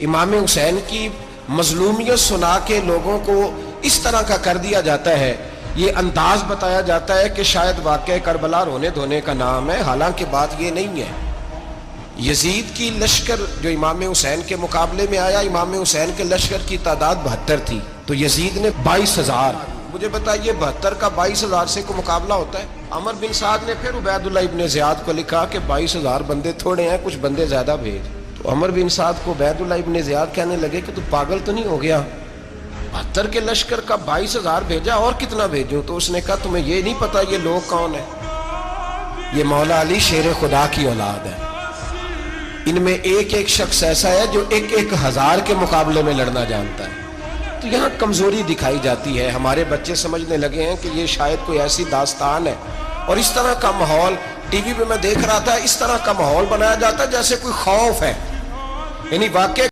इमाम हुसैन की मजलूमियत सुना के लोगों को इस तरह का कर दिया जाता है, ये अंदाज बताया जाता है कि शायद वाकई करबला रोने धोने का नाम है, हालांकि बात ये नहीं है। यजीद की लश्कर जो इमाम हुसैन के मुकाबले में आया, इमाम हुसैन के लश्कर की तादाद 72 थी, तो यजीद ने 22,000। मुझे बताइए 72 का 22,000 से को मुकाबला होता है? अमर बिन साद ने फिर उबैदुल्लाह इब्ने ज़ियाद को लिखा कि 22,000 बंदे थोड़े हैं, कुछ बंदे ज्यादा भेज। तो अमर बिन साद को उबैदुल्लाह इब्ने ज़ियाद कहने लगे कि तू पागल तो नहीं हो गया, 72 के लश्कर का 22,000 भेजा, और कितना भेजूं? तो उसने कहा तुम्हें ये नहीं पता ये लोग कौन है? ये मौला अली शेर खुदा की औलाद है, इनमें एक एक शख्स ऐसा है जो एक एक हजार के मुकाबले में लड़ना जानता है। तो यहाँ कमजोरी दिखाई जाती है। हमारे बच्चे समझने लगे हैं कि ये शायद कोई ऐसी दास्तान है, और इस तरह का माहौल टीवी पे मैं देख रहा था, इस तरह का माहौल बनाया जाता है जैसे कोई खौफ है, यानी वाकई